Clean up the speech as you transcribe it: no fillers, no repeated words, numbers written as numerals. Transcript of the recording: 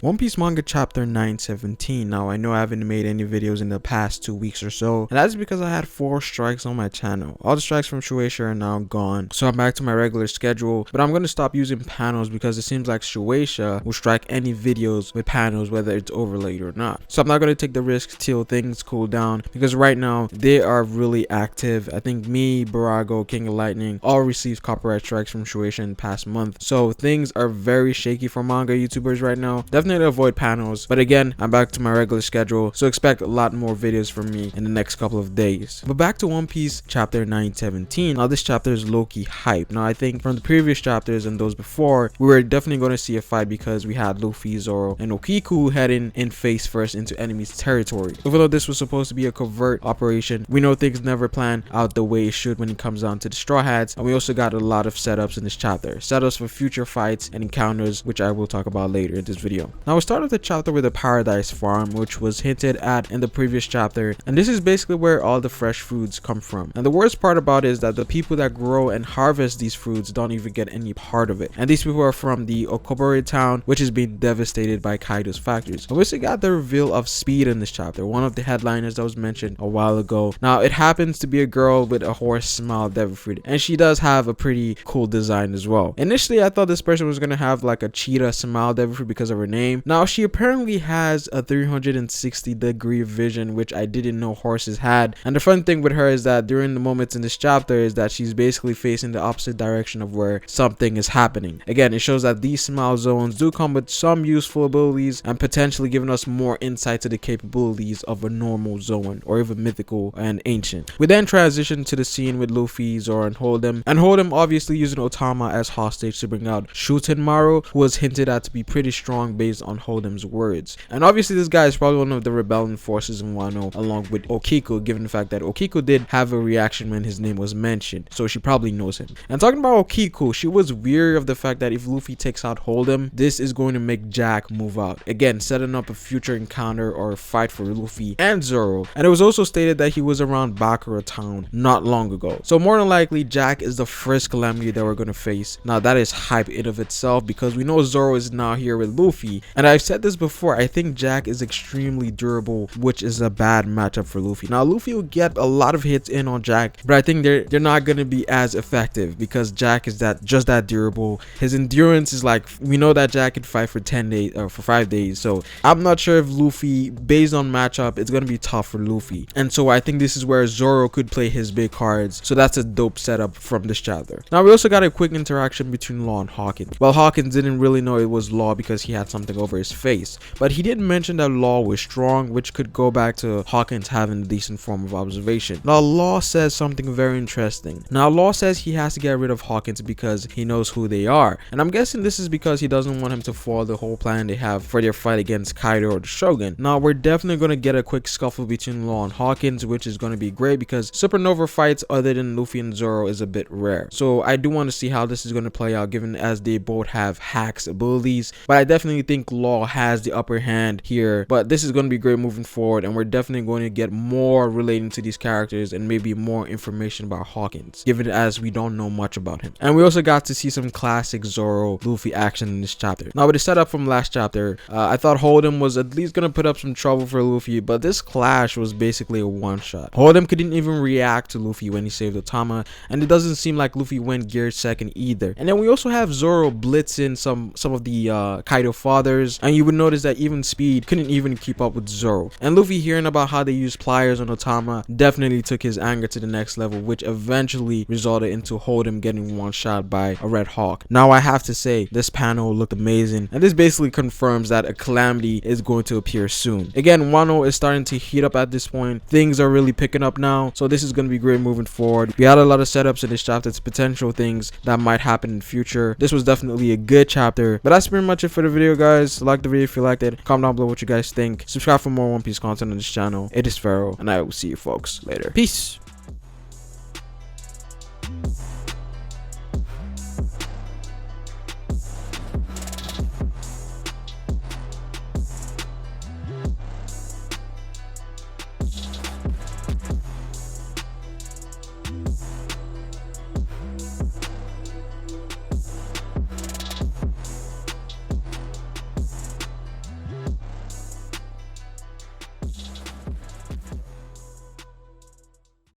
One Piece manga chapter 917. Now I know I haven't made any videos in the past 2 weeks or so, and that's because I had 4 strikes on my channel. All the strikes from Shueisha are now gone, so I'm back to my regular schedule, but I'm going to stop using panels because it seems like Shueisha will strike any videos with panels whether it's overlaid or not. So I'm not going to take the risk till things cool down, because right now they are really active. I think me, Barago, King of Lightning all received copyright strikes from Shueisha in the past month, so things are very shaky for manga YouTubers right now. Definitely avoid panels, but again, I'm back to my regular schedule, so expect a lot more videos from me in the next couple of days. But back to One Piece chapter 917. Now this chapter is low-key hype. Now I think from the previous chapters and those before, we were definitely going to see a fight because we had Luffy, Zoro, and Okiku heading in face first into enemy's territory. Even though this was supposed to be a covert operation, we know things never plan out the way it should when it comes down to the Straw Hats, and we also got a lot of setups in this chapter. Setups for future fights and encounters, which I will talk about later in this video. Now we start off the chapter with a paradise farm, which was hinted at in the previous chapter, and this is basically where all the fresh foods come from. And the worst part about it is that the people that grow and harvest these foods don't even get any part of it, and these people are from the Okobore town, which is being devastated by Kaido's factories. We also got the reveal of Speed in this chapter, one of the headliners that was mentioned a while ago. Now it happens to be a girl with a horse smile devil fruit, and she does have a pretty cool design as well. Initially I thought this person was gonna have like a cheetah smile devil fruit because of her name. Now she apparently has a 360-degree vision, which I didn't know horses had. And the fun thing with her is that during the moments in this chapter is that she's basically facing the opposite direction of where something is happening. Again, it shows that these smile zones do come with some useful abilities and potentially giving us more insight to the capabilities of a normal zone or even mythical and ancient. We then transition to the scene with Luffy, Zoro, and Hold'em obviously using Otama as hostage to bring out Shutenmaru, who was hinted at to be pretty strong based on Hold'em's words. And obviously this guy is probably one of the rebellion forces in Wano, along with Okiku, given the fact that Okiku did have a reaction when his name was mentioned, so she probably knows him. And talking about Okiku, she was weary of the fact that if Luffy takes out Hold'em, this is going to make Jack move out, again setting up a future encounter or a fight for Luffy and Zoro. And it was also stated that he was around Bakura town not long ago, so more than likely Jack is the first calamity that we're going to face. Now that is hype in of itself, because we know Zoro is now here with Luffy, and I've said this before, I think Jack is extremely durable, which is a bad matchup for Luffy. Now Luffy will get a lot of hits in on Jack, but I think they're not going to be as effective because Jack is just that durable. His endurance is like, we know that Jack can fight for 10 days or for 5 days, so I'm not sure if Luffy, based on matchup, it's going to be tough for Luffy. And so I think this is where Zoro could play his big cards, so that's a dope setup from this chapter. Now we also got a quick interaction between Law and Hawkins. Well, Hawkins didn't really know it was Law because he had something over his face, but he did mention that Law was strong, which could go back to Hawkins having a decent form of observation. Now Law says something very interesting. Now Law says he has to get rid of Hawkins because he knows who they are, and I'm guessing this is because he doesn't want him to foil the whole plan they have for their fight against Kaido or the Shogun. Now we're definitely going to get a quick scuffle between Law and Hawkins, which is going to be great because supernova fights other than Luffy and Zoro is a bit rare, so I do want to see how this is going to play out, given as they both have hacks abilities. But I definitely think Law has the upper hand here, but this is going to be great moving forward, and we're definitely going to get more relating to these characters and maybe more information about Hawkins, given as we don't know much about him. And we also got to see some classic Zoro Luffy action in this chapter. Now with the setup from last chapter, I thought Hold'em was at least going to put up some trouble for Luffy, but this clash was basically a one-shot. Hold'em couldn't even react to Luffy when he saved Otama, and it doesn't seem like Luffy went geared second either. And then we also have Zoro blitzing some of the Kaido fathers, and you would notice that even Speed couldn't even keep up with Zoro. And Luffy hearing about how they use pliers on Otama definitely took his anger to the next level, which eventually resulted into Hold'em getting one shot by a Red Hawk. Now I have to say, this panel looked amazing, and this basically confirms that a calamity is going to appear soon. Again, Wano is starting to heat up at this point. Things are really picking up now, so this is going to be great moving forward. We had a lot of setups in this chapter to potential things that might happen in the future. This was definitely a good chapter, but that's pretty much it for the video, guys. Like the video if you liked it, comment down below what you guys think, subscribe for more One Piece content on this channel. It is Pharaoh, and I will see you folks later. Peace.